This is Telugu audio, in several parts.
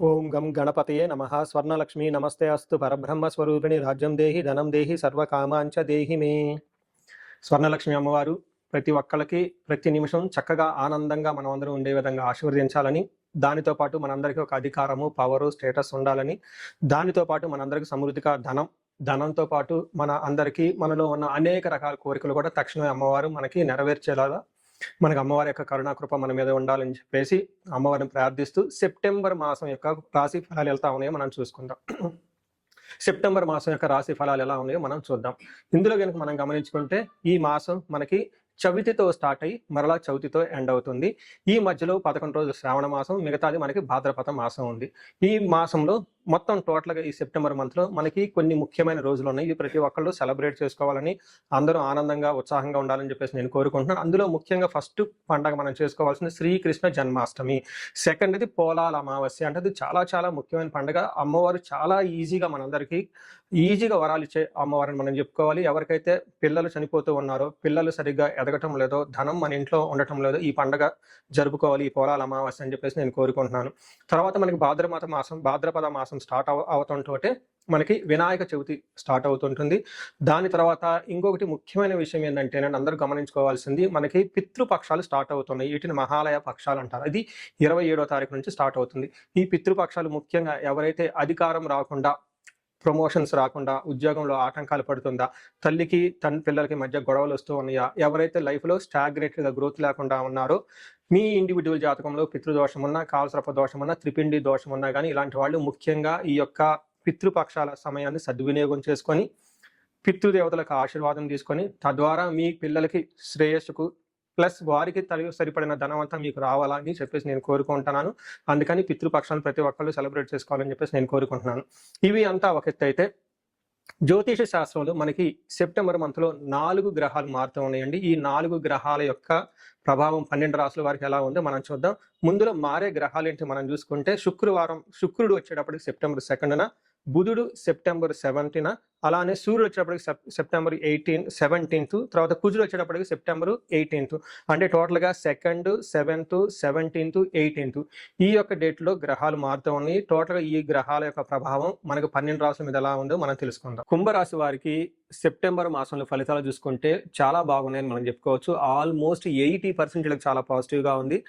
ఓం గం గణపతయే నమః. స్వర్ణలక్ష్మి నమస్తే అస్తు. పరబ్రహ్మ స్వరూపిణి రాజ్యం దేహి ధనం దేహి సర్వకామాంచ దేహి మే. స్వర్ణలక్ష్మి అమ్మవారు ప్రతి ఒక్కళ్ళకి ప్రతి నిమిషం చక్కగా ఆనందంగా మనం అందరం ఉండే విధంగా ఆశీర్వదించాలని, దానితో పాటు మనందరికీ ఒక అధికారము, పవరు, స్టేటస్ ఉండాలని, దానితో పాటు మనందరికీ సమృద్ధిగా ధనంతో పాటు మన అందరికీ మనలో ఉన్న అనేక రకాల కోరికలు కూడా తక్షణమే అమ్మవారు మనకి నెరవేర్చేలాగా మనకు అమ్మవారి యొక్క కరుణాకృప మన మీద ఉండాలని చెప్పేసి అమ్మవారిని ప్రార్థిస్తూ సెప్టెంబర్ మాసం యొక్క రాశి ఫలాలు ఎలా ఉన్నాయో మనం చూసుకుందాం. సెప్టెంబర్ మాసం యొక్క రాశి ఫలాలు ఎలా ఉన్నాయో మనం చూద్దాం. ఇందులో కనుక మనం గమనించుకుంటే ఈ మాసం మనకి చవితితో స్టార్ట్ అయ్యి మరలా చవితితో ఎండ్ అవుతుంది. ఈ మధ్యలో 11 రోజులు శ్రావణ మాసం, మిగతాది మనకి భాద్రపద మాసం ఉంది. ఈ మాసంలో మొత్తం టోటల్గా ఈ సెప్టెంబర్ మంత్లో మనకి కొన్ని ముఖ్యమైన రోజులు ఉన్నాయి. ఇవి ప్రతి ఒక్కళ్ళు సెలబ్రేట్ చేసుకోవాలని, అందరూ ఆనందంగా ఉత్సాహంగా ఉండాలని చెప్పేసి నేను కోరుకుంటున్నాను. అందులో ముఖ్యంగా ఫస్ట్ పండగ మనం చేసుకోవాల్సింది శ్రీకృష్ణ జన్మాష్టమి. సెకండ్ది పోలాల అమావాస్య. అంటే అది చాలా చాలా ముఖ్యమైన పండుగ. అమ్మవారు చాలా ఈజీగా మనందరికీ ఈజీగా వరాలు ఇచ్చే అమ్మవారిని మనం చెప్పుకోవాలి. ఎవరికైతే పిల్లలు చనిపోతూ ఉన్నారో, పిల్లలు సరిగ్గా ఎదగటం లేదో, ధనం మన ఇంట్లో ఉండటం లేదో, ఈ పండుగ జరుపుకోవాలి, ఈ పోలాల అమావాస్య అని చెప్పేసి నేను కోరుకుంటున్నాను. తర్వాత మనకి భాద్రపద మాసం స్టార్ట్ అవుతుంటే మనకి వినాయక చవితి స్టార్ట్ అవుతుంటుంది. దాని తర్వాత ఇంకొకటి ముఖ్యమైన విషయం ఏంటంటే, నేను అందరూ గమనించుకోవాల్సింది, మనకి పితృపక్షాలు స్టార్ట్ అవుతున్నాయి. వీటిని మహాలయ పక్షాలు అంటారు. ఇది 27వ తారీఖు నుంచి స్టార్ట్ అవుతుంది. ఈ పితృపక్షాలు ముఖ్యంగా ఎవరైతే అధికారం రాకుండా, ప్రమోషన్స్ రాకుండా, ఉద్యోగంలో ఆటంకాలు పడుతుందా, తల్లికి పిల్లలకి మధ్య గొడవలు వస్తూ ఉన్నాయా, ఎవరైతే లైఫ్లో స్టాగ్నేటెడ్గా గ్రోత్ లేకుండా ఉన్నారో, మీ ఇండివిజువల్ జాతకంలో పితృదోషం ఉన్నా, కాలసర్ప దోషం ఉన్నా, త్రిపిండి దోషం ఉన్నా కానీ, ఇలాంటి వాళ్ళు ముఖ్యంగా ఈ యొక్క పితృపక్షాల సమయాన్ని సద్వినియోగం చేసుకొని పితృదేవతలకు ఆశీర్వాదం తీసుకొని, తద్వారా మీ పిల్లలకి శ్రేయస్సుకు ప్లస్ వారికి సరిపడిన ధనం అంతా మీకు రావాలని చెప్పేసి నేను కోరుకుంటున్నాను. అందుకని పితృపక్షాలను ప్రతి ఒక్కళ్ళు సెలబ్రేట్ చేసుకోవాలని చెప్పేసి నేను కోరుకుంటున్నాను. ఇవి అంతా ఒక ఎత్తు అయితే, జ్యోతిష శాస్త్రంలో మనకి సెప్టెంబర్ మంత్లో 4 గ్రహాలు మారుతూ ఉన్నాయండి. ఈ 4 గ్రహాల యొక్క ప్రభావం 12 రాసుల వారికి ఎలా ఉందో మనం చూద్దాం. ముందులో మారే గ్రహాలు ఏంటి మనం చూసుకుంటే, శుక్రుడు వచ్చేటప్పటికి సెప్టెంబర్ 2న, బుధుడు సెప్టెంబర్ 7న, అలానే సూర్యుడు వచ్చేటప్పటికి సెప్టెంబర్ 17th, తర్వాత కుజుడు వచ్చేటప్పటికి సెప్టెంబర్ 18th. అంటే టోటల్గా 2nd, 7th, 17th, 18th ఈ యొక్క డేట్లో గ్రహాలు మారుతూ ఉన్నాయి. టోటల్గా ఈ గ్రహాల యొక్క ప్రభావం మనకు 12 రాసుల మీద ఎలా ఉందో మనం తెలుసుకుందాం. కుంభరాశి వారికి సెప్టెంబర్ మాసంలో ఫలితాలు చూసుకుంటే చాలా బాగున్నాయని మనం చెప్పుకోవచ్చు. ఆల్మోస్ట్ 80% చాలా పాజిటివ్గా ఉంది.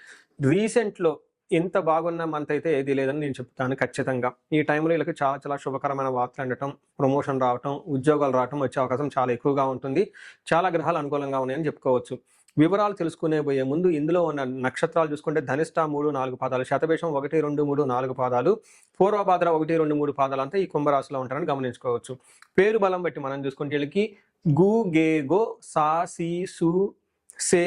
రీసెంట్లో ఇంత బాగున్న మంత్ అయితే ఏది లేదని నేను చెప్తాను ఖచ్చితంగా. ఈ టైంలో వీళ్ళకి చాలా చాలా శుభకరమైన వార్తలు ఉండటం, ప్రమోషన్ రావటం, ఉద్యోగాలు రావటం వచ్చే అవకాశం చాలా ఎక్కువగా ఉంటుంది. చాలా గ్రహాలు అనుకూలంగా ఉన్నాయని చెప్పుకోవచ్చు. వివరాలు తెలుసుకునే పోయే ముందు ఇందులో ఉన్న నక్షత్రాలు చూసుకుంటే ధనిష్ట 3, 4 పాదాలు, శతభిషం 1, 2, 3, 4 పాదాలు, పూర్వభాద్ర 1, 2, 3 పాదాలు అంతా ఈ కుంభరాశిలో ఉంటారని గమనించుకోవచ్చు. పేరు బలం బట్టి మనం చూసుకుంటే వీళ్ళకి గు, గే, గో, సా, సి, సు, సే,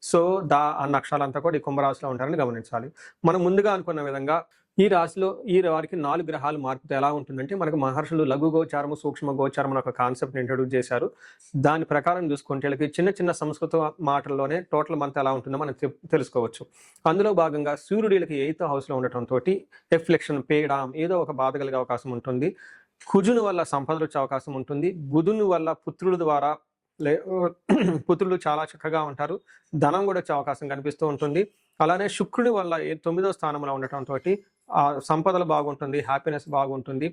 సో, దా అన్న అక్షరాలంతా కూడా ఈ కుంభరాశిలో ఉంటారని గమనించాలి. మనం ముందుగా అనుకున్న విధంగా ఈ రాశిలో ఈ వారికి 4 గ్రహాలు మార్పుతో ఎలా ఉంటుందంటే, మనకు మహర్షులు లఘు గోచారము, సూక్ష్మ గోచారం అని ఒక కాన్సెప్ట్ని ఇంట్రొడ్యూస్ చేశారు. దాని ప్రకారం చూసుకుంటే వీళ్ళకి చిన్న చిన్న సంస్కృత మాటల్లోనే టోటల్ మంత్ ఎలా ఉంటుందో మనం తెలుసుకోవచ్చు. అందులో భాగంగా సూర్యుడు వీళ్ళకి 8th హౌస్లో ఉండటంతో ఎఫ్లెక్షన్, పేడాం ఏదో ఒక బాధ కలిగే అవకాశం ఉంటుంది. కుజుని వల్ల సంపదలు వచ్చే అవకాశం ఉంటుంది. బుధుని వల్ల పుత్రుల ద్వారా పుత్రులు చాలా చక్కగా ఉంటారు. ధనం కూడా వచ్చే అవకాశం కనిపిస్తూ ఉంటుంది. అలానే శుక్రుడి వల్ల 9వ స్థానంలో ఉండటంతో ఆ సంపదలు బాగుంటుంది, హ్యాపీనెస్ బాగుంటుంది.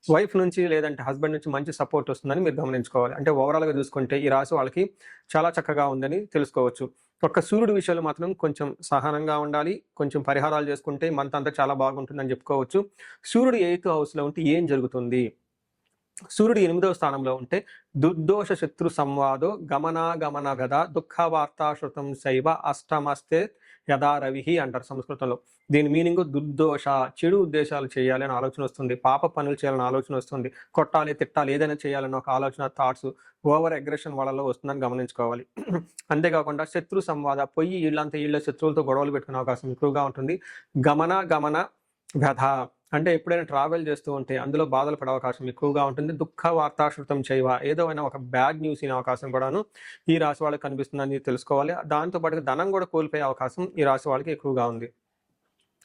వైఫ్ నుంచి లేదంటే హస్బెండ్ నుంచి మంచి సపోర్ట్ వస్తుందని మీరు గమనించుకోవాలి. అంటే ఓవరాల్గా చూసుకుంటే ఈ రాశి వాళ్ళకి చాలా చక్కగా ఉందని తెలుసుకోవచ్చు. ఒక్క సూర్యుడి విషయంలో మాత్రం కొంచెం సహనంగా ఉండాలి, కొంచెం పరిహారాలు చేసుకుంటే మంత్ అంతా చాలా బాగుంటుందని చెప్పుకోవచ్చు. సూర్యుడు 8th హౌస్లో ఉంటే ఏం జరుగుతుంది? సూర్యుడు 8వ స్థానంలో ఉంటే దుర్దోష శత్రు సంవాదో గమనాగమన గద దుఃఖ వార్తాశ్రుతం శైవ అష్టమస్తే యథా రవిహి అంటారు సంస్కృతంలో. దీని మీనింగ్ దుర్దోష, చెడు ఉద్దేశాలు చేయాలి అని ఆలోచన వస్తుంది, పాప పనులు చేయాలని ఆలోచన వస్తుంది, కొట్టాలి, తిట్టాలి, ఏదైనా చేయాలని ఒక ఆలోచన, థాట్స్, ఓవర్ అగ్రెషన్ వాళ్ళలో వస్తుందని గమనించుకోవాలి. అంతేకాకుండా శత్రు సంవాద, పొయ్యి ఇళ్ళంతా ఇళ్ళ శత్రువులతో గొడవలు పెట్టుకునే అవకాశం ఎక్కువగా ఉంటుంది. గమన వ్యధ అంటే ఎప్పుడైనా ట్రావెల్ చేస్తూ ఉంటే అందులో బాధలు పడే అవకాశం ఎక్కువగా ఉంటుంది. దుఃఖ వార్తాశ్రుతం చేయవ, ఏదో అయినా ఒక బ్యాడ్ న్యూస్ ఇనే అవకాశం కూడాను ఈ రాశి వాళ్ళకి కనిపిస్తుందని తెలుసుకోవాలి. దాంతోపాటు ధనం కూడా కోల్పోయే అవకాశం ఈ రాశి వాళ్ళకి ఎక్కువగా ఉంది.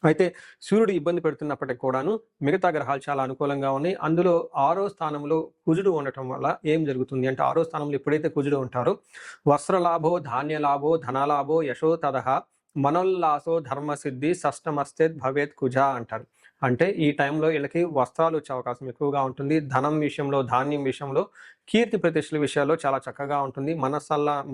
అయితే సూర్యుడు ఇబ్బంది పెడుతున్నప్పటికీ కూడాను మిగతా గ్రహాలు చాలా అనుకూలంగా ఉన్నాయి. అందులో 6వ స్థానంలో కుజుడు ఉండటం వల్ల ఏం జరుగుతుంది అంటే, 6వ స్థానంలో ఎప్పుడైతే కుజుడు ఉంటారో వస్త్రలాభో, ధాన్యలాభో, ధనలాభో, యశో తదహ మనోల్లాసో ధర్మసిద్ధి షష్టమస్తేత్ భవేత్ కుజ అంటారు. అంటే ఈ టైంలో వీళ్ళకి వస్త్రాలు వచ్చే అవకాశం ఎక్కువగా ఉంటుంది. ధనం విషయంలో, ధాన్యం విషయంలో, కీర్తి ప్రతిష్టల విషయాల్లో చాలా చక్కగా ఉంటుంది.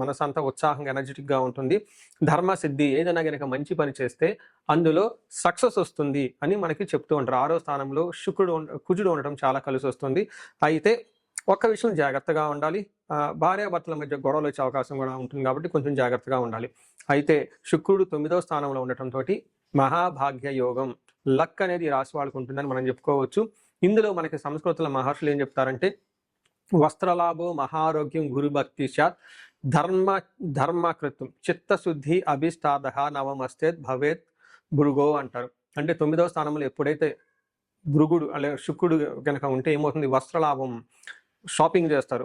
మనసంతా ఉత్సాహంగా, ఎనర్జిటిక్‌గా ఉంటుంది. ధర్మ సిద్ధి ఏదైనా గనక మంచి పని చేస్తే అందులో సక్సెస్ వస్తుంది అని మనకి చెప్తూ ఉంటారు. 6వ స్థానంలో కుజుడు ఉండటం చాలా కలిసొస్తుంది. అయితే ఒక్క విషయం జాగ్రత్తగా ఉండాలి. భార్యాభర్తల మధ్య గొడవలు వచ్చే అవకాశం కూడా ఉంటుంది కాబట్టి కొంచెం జాగ్రత్తగా ఉండాలి. అయితే శుక్రుడు 9వ స్థానంలో ఉండటంతోటి మహాభాగ్య యోగం, లక్ అనేది ఈ రాశి వాళ్ళకు ఉంటుందని మనం చెప్పుకోవచ్చు. ఇందులో మనకి సంస్కృతంలో మహర్షులు ఏం చెప్తారంటే, వస్త్రలాభో మహారోగ్యం గురుభక్తి స్యాత్ ధర్మకృతం చిత్తశుద్ధి అభిష్టాదః నవమస్తేత్ భవేత్ భృగో అంటారు. అంటే 9వ స్థానంలో ఎప్పుడైతే భృగుడు అలాగే శుక్రుడు గనక ఉంటే ఏమవుతుంది, వస్త్రలాభం, షాపింగ్ చేస్తారు,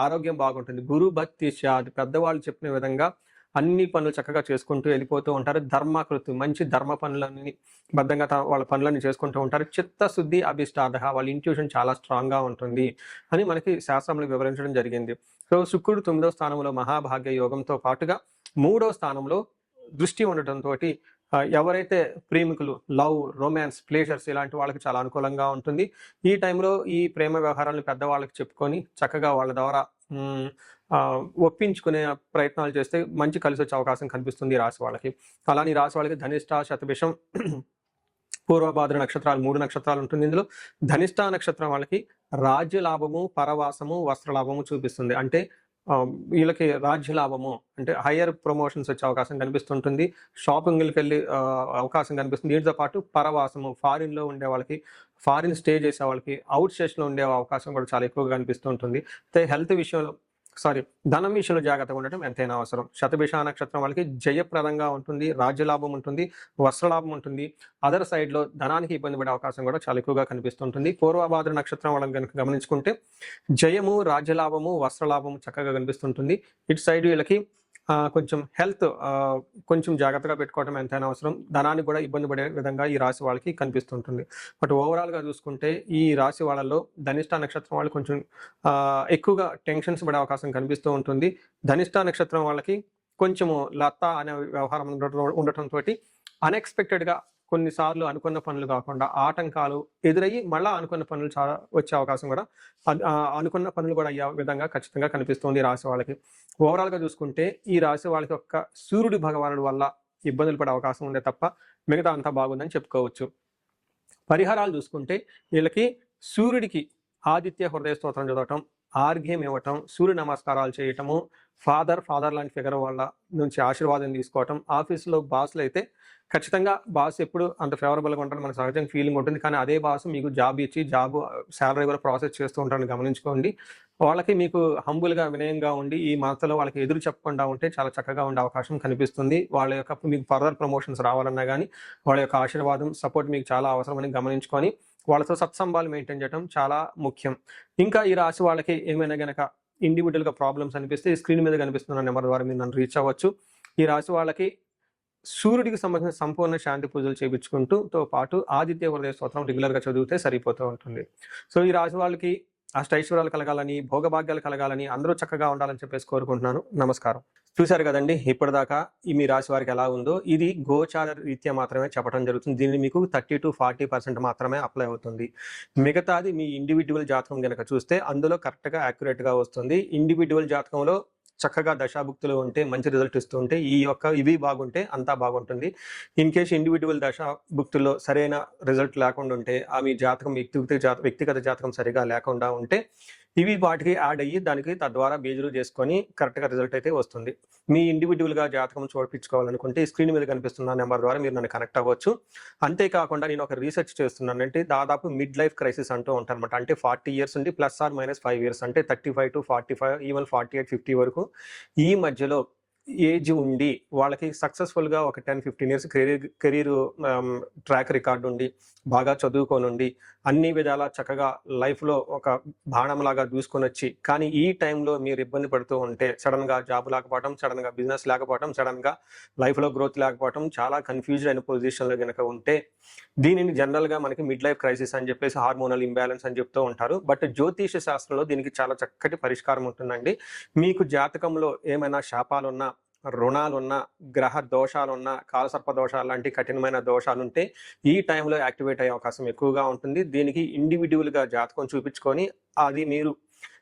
ఆరోగ్యం బాగుంటుంది, గురు భక్తి స్యాత్ పెద్దవాళ్ళు చెప్పిన విధంగా అన్ని పనులు చక్కగా చేసుకుంటూ వెళ్ళిపోతూ ఉంటారు. ధర్మకృతి మంచి ధర్మ పనులన్నీ బద్ధంగా వాళ్ళ పనులన్నీ చేసుకుంటూ ఉంటారు. చిత్తశుద్ధి అభిష్టాదః వాళ్ళ ఇంట్యూషన్ చాలా స్ట్రాంగ్గా ఉంటుంది అని మనకి శాస్త్రంలో వివరించడం జరిగింది. సో శుక్రుడు 9వ స్థానంలో మహాభాగ్య యోగంతో పాటుగా 3వ స్థానంలో దృష్టి ఉండటంతో ఎవరైతే ప్రేమికులు, లవ్, రొమాన్స్, ప్లేజర్స్ ఇలాంటి వాళ్ళకి చాలా అనుకూలంగా ఉంటుంది. ఈ టైంలో ఈ ప్రేమ వ్యవహారాలను పెద్దవాళ్ళకి చెప్పుకొని చక్కగా వాళ్ళ ద్వారా ఒప్పించుకునే ప్రయత్నాలు చేస్తే మంచి కలిసి వచ్చే అవకాశం కనిపిస్తుంది ఈ రాశి వాళ్ళకి. అలానే ఈ రాశి వాళ్ళకి ధనిష్ట, శతభిషం, పూర్వభాద్ర నక్షత్రాలు 3 నక్షత్రాలు ఉంటుంది. ఇందులో ధనిష్ట నక్షత్రం వాళ్ళకి రాజ్య లాభము, పరవాసము, వస్త్ర లాభము చూపిస్తుంది. అంటే వీళ్ళకి రాజ్య లాభము అంటే హయ్యర్ ప్రమోషన్స్ వచ్చే అవకాశం కనిపిస్తుంటుంది. షాపింగ్‌లకి వెళ్ళి అవకాశం కనిపిస్తుంది. దీనితో పాటు పరవాసము, ఫారిన్‌లో ఉండే వాళ్ళకి, ఫారిన్ స్టే చేసే వాళ్ళకి, అవుట్ స్టేషన్‌లో ఉండే అవకాశం కూడా చాలా ఎక్కువగా కనిపిస్తూ ఉంటుంది. అయితే హెల్త్ విషయంలో ధనం విషయంలో జాగ్రత్తగా ఉండటం ఎంతైనా అవసరం. శతభిష నక్షత్రం వాళ్ళకి జయప్రదంగా ఉంటుంది, రాజ్యలాభం ఉంటుంది, వస్త్రలాభం ఉంటుంది. అదర్ సైడ్‌లో ధనానికి ఇబ్బంది పడే అవకాశం కూడా చాలా ఎక్కువగా కనిపిస్తుంటుంది. పూర్వభాద్ర నక్షత్రం వాళ్ళని కనుక గమనించుకుంటే జయము, రాజ్యలాభము, వస్త్రలాభము చక్కగా కనిపిస్తుంటుంది. ఇటు సైడ్ వీళ్ళకి కొంచెం హెల్త్ కొంచెం జాగ్రత్తగా పెట్టుకోవడం ఎంతైనా అవసరం. ధనానికి కూడా ఇబ్బంది పడే విధంగా ఈ రాశి వాళ్ళకి కనిపిస్తుంటుంది. బట్ ఓవరాల్‌గా చూసుకుంటే ఈ రాశి వాళ్ళలో ధనిష్ట నక్షత్రం వాళ్ళు కొంచెం ఎక్కువగా టెన్షన్స్ పడే అవకాశం కనిపిస్తూ ఉంటుంది. ధనిష్ట నక్షత్రం వాళ్ళకి కొంచెము లత అనే వ్యవహారం ఉండటంతోటి అన్‌ఎక్స్‌పెక్టెడ్‌గా కొన్నిసార్లు అనుకున్న పనులు కాకుండా ఆటంకాలు ఎదురయ్యి మళ్ళా అనుకున్న పనులు చాలా వచ్చే అవకాశం కూడా అనుకున్న పనులు కూడా అయ్యే విధంగా ఖచ్చితంగా కనిపిస్తుంది ఈ రాశి వాళ్ళకి. ఓవరాల్‌గా చూసుకుంటే ఈ రాశి వాళ్ళకి ఒక్క సూర్యుడి భగవానుడి వల్ల ఇబ్బందులు పడే అవకాశం ఉందే తప్ప మిగతా అంతా బాగుందని చెప్పుకోవచ్చు. పరిహారాలు చూసుకుంటే వీళ్ళకి సూర్యుడికి ఆదిత్య హృదయ స్తోత్రం చదవటం, ఆర్ఘ్యం ఇవ్వటం, సూర్య నమస్కారాలు చేయటము, ఫాదర్ లాంటి ఫిగర్ వాళ్ళ నుంచి ఆశీర్వాదం తీసుకోవటం. ఆఫీస్‌లో బాస్‌లు అయితే ఖచ్చితంగా బాస్ ఎప్పుడు అంత ఫేవరబుల్‌గా ఉంటారని మనకు సహజంగా ఫీలింగ్ ఉంటుంది. కానీ అదే బాస్ మీకు జాబ్ ఇచ్చి సాలరీ కూడా ప్రాసెస్ చేస్తూ ఉంటారని గమనించుకోండి. వాళ్ళకి మీకు హంబుల్‌గా, వినయంగా ఉండి ఈ మాటలో వాళ్ళకి ఎదురు చెప్పకుండా ఉంటే చాలా చక్కగా ఉండే అవకాశం కనిపిస్తుంది. వాళ్ళ యొక్క మీకు ఫర్దర్ ప్రమోషన్స్ రావాలన్నా గానీ వాళ్ళ యొక్క ఆశీర్వాదం, సపోర్ట్ మీకు చాలా అవసరమని గమనించుకొని వాళ్ళతో సత్సంబాలు మెయింటైన్ చేయడం చాలా ముఖ్యం. ఇంకా ఈ రాశి వాళ్ళకి ఏమైనా గనక ఇండివిడ్యువల్‌గా ప్రాబ్లమ్స్ అనిపిస్తే ఈ స్క్రీన్ మీద కనిపిస్తున్న నెంబర్ ద్వారా మీరు నన్ను రీచ్ అవ్వచ్చు. ఈ రాశి వాళ్ళకి సూర్యుడికి సంబంధించిన సంపూర్ణ శాంతి పూజలు చేపించుకుంటూ పాటు ఆదిత్య హృదయ స్తోత్రం రెగ్యులర్‌గా చదివితే సరిపోతూ ఉంటుంది. సో ఈ రాశి వాళ్ళకి అష్టైశ్వర్యాలు కలగాలని, భోగభాగ్యాలు కలగాలని, అందరూ చక్కగా ఉండాలని చెప్పేసి కోరుకుంటున్నాను. నమస్కారం. చూశారు కదండి ఇప్పటిదాకా మీ రాశి వారికి ఎలా ఉందో. ఇది గోచార రీత్యా మాత్రమే చెప్పడం జరుగుతుంది. దీన్ని మీకు 30-40% మాత్రమే అప్లై అవుతుంది. మిగతాది మీ ఇండివిడ్యువల్ జాతకం గనక చూస్తే అందులో కరెక్ట్‌గా యాక్యురేట్‌గా వస్తుంది. ఇండివిడ్యువల్ జాతకంలో చక్కగా దశాభుక్తులు ఉంటే మంచి రిజల్ట్ ఇస్తూ ఉంటే ఇవి బాగుంటే అంతా బాగుంటుంది. ఇన్ కేస్ ఇండివిడ్యువల్ దశాభుక్తుల్లో సరైన రిజల్ట్ లేకుండా ఉంటే మీ జాతకం వ్యక్తిగత జాతకం సరిగా లేకుండా ఉంటే ఇవి వాటికి యాడ్ అయ్యి దానికి తద్వారా బేజులు చేసుకొని కరెక్ట్‌గా రిజల్ట్ అయితే వస్తుంది. మీ ఇండివిడ్యువల్‌గా జాతకం చూపించుకోవాలనుకుంటే ఈ స్క్రీన్ మీద కనిపిస్తున్న నెంబర్ ద్వారా మీరు నన్ను కనెక్ట్ అవ్వచ్చు. అంతేకాకుండా నేను ఒక రీసెర్చ్ చేస్తున్నాను. అంటే దాదాపు మిడ్ లైఫ్ క్రైసిస్ అంటూ ఉంటారన్నమాట. అంటే 40 ఇయర్స్ నుండి +/- 5 ఇయర్స్ అంటే 35-45 ఈవెన్ 48-50 వరకు ఈ మధ్యలో ఏజ్ ఉండి వాళ్ళకి సక్సెస్‌ఫుల్‌గా ఒక 10-15 ఇయర్స్ కెరీర్ ట్రాక్ రికార్డ్ ఉండి బాగా చదువుకోనుండి అన్ని విధాలా చక్కగా లైఫ్‌లో ఒక బాణంలాగా దూసుకొనొచ్చి కానీ ఈ టైంలో మీరు ఇబ్బంది పడుతూ ఉంటే సడన్‌గా జాబ్ లేకపోవడం, సడన్‌గా బిజినెస్ లేకపోవడం, సడన్‌గా లైఫ్‌లో గ్రోత్ లేకపోవడం, చాలా కన్‌ఫ్యూజ్డ్ అయిన పొజిషన్‌లో గనక ఉంటే దీనిని జనరల్‌గా మనకి మిడ్ లైఫ్ క్రైసిస్ అని చెప్పేసి హార్మోనల్ ఇంబాలెన్స్ అని చెప్తూ ఉంటారు. బట్ జ్యోతిష శాస్త్రంలో దీనికి చాలా చక్కటి పరిష్కారం ఉంటుందండి. మీకు జాతకంలో ఏమైనా శాపాలున్నా, రుణాలున్నా, గ్రహ దోషాలున్నా, కాలసర్ప దోషాలు లాంటి కఠినమైన దోషాలుంటే ఈ టైంలో యాక్టివేట్ అయ్యే అవకాశం ఎక్కువగా ఉంటుంది. దీనికి ఇండివిడ్యువల్‌గా జాతకం చూపించుకొని అది మీరు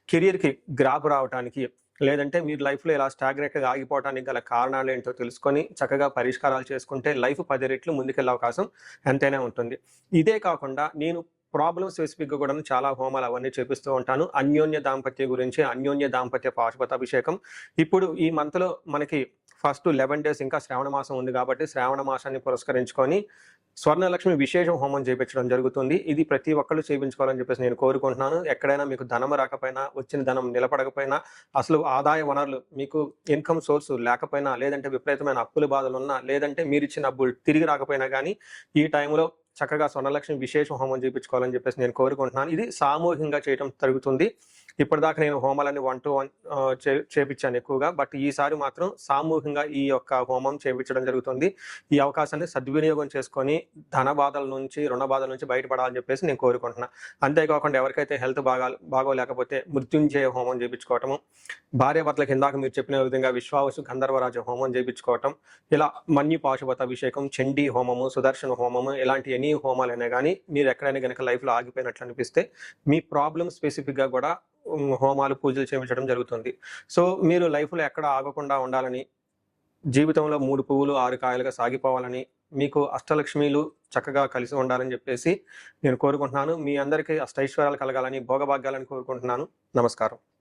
కెరియర్‌కి గ్రాప్ రావటానికి, లేదంటే మీరు లైఫ్‌లో ఇలా స్టాగ్నేట్‌గా ఆగిపోవటానికి గల కారణాలేంటో తెలుసుకొని చక్కగా పరిష్కారాలు చేసుకుంటే లైఫ్ 10 రెట్లు ముందుకెళ్ళే అవకాశం ఎంతైనా ఉంటుంది. ఇదే కాకుండా నేను ప్రాబ్లమ్ స్పెసిఫిక్‌గా కూడాను చాలా హోమాలు అవన్నీ చేపిస్తూ ఉంటాను. అన్యోన్య దాంపత్యం గురించి, అన్యోన్య దాంపత్య పాశుపతాభిషేకం. ఇప్పుడు ఈ మంత్‌లో మనకి ఫస్ట్ 11 డేస్ ఇంకా శ్రావణ మాసం ఉంది కాబట్టి శ్రావణ మాసాన్ని పురస్కరించుకొని స్వర్ణలక్ష్మి విశేష హోమం చేపించడం జరుగుతుంది. ఇది ప్రతి ఒక్కళ్ళు చేపించుకోవాలని చెప్పేసి నేను కోరుకుంటున్నాను. ఎక్కడైనా మీకు ధనం రాకపోయినా, వచ్చిన ధనం నిలబడకపోయినా, అసలు ఆదాయ వనరులు మీకు ఇన్‌కమ్ సోర్స్ లేకపోయినా, లేదంటే విపరీతమైన అప్పుల బాధలున్నా, లేదంటే మీరిచ్చిన డబ్బులు తిరిగి రాకపోయినా గానీ, ఈ టైంలో చక్కగా స్వర్ణలక్ష్మి విశేష హోమం చేపించుకోవాలని చెప్పేసి నేను కోరుకుంటున్నాను. ఇది సామూహికంగా చేయటం జరుగుతుంది. ఇప్పటిదాకా నేను హోమాలన్నీ 1 to 1 చేపిచ్చాను ఎక్కువగా. బట్ ఈసారి మాత్రం సామూహికంగా ఈ యొక్క హోమం చేపించడం జరుగుతుంది. ఈ అవకాశాన్ని సద్వినియోగం చేసుకొని ధన బాధల నుంచి, రుణ బాధల నుంచి బయటపడాలని చెప్పేసి నేను కోరుకుంటున్నా. అంతేకాకుండా ఎవరికైతే హెల్త్ బాగోలేకపోతే మృత్యుంజయ హోమం చేపించుకోవటము, భార్యాభర్తలకు ఇందాక మీరు చెప్పిన విధంగా విశ్వావసు గంధర్వరాజ హోమం చేపించుకోవటం, ఇలా మన్యు పాశుపత అభిషేకం, చండీ హోమము, సుదర్శన హోమము ఇలాంటి ఎనీ హోమాలైనా గానీ మీరు ఎక్కడైనా గనక లైఫ్‌లో ఆగిపోయినట్లు అనిపిస్తే మీ ప్రాబ్లమ్ స్పెసిఫిక్‌గా కూడా హోమాలు, పూజలు చేయించడం జరుగుతుంది. సో, మీరు లైఫ్‌లో ఎక్కడ ఆగకుండా ఉండాలని, జీవితంలో 3 పువ్వులు 6 కాయలుగా సాగిపోవాలని, మీకు అష్టలక్ష్మీలు చక్కగా కలిసి ఉండాలని చెప్పేసి నేను కోరుకుంటున్నాను. మీ అందరికీ అష్టైశ్వర్యాలు కలగాలని, భోగభాగ్యాలని కోరుకుంటున్నాను. నమస్కారం.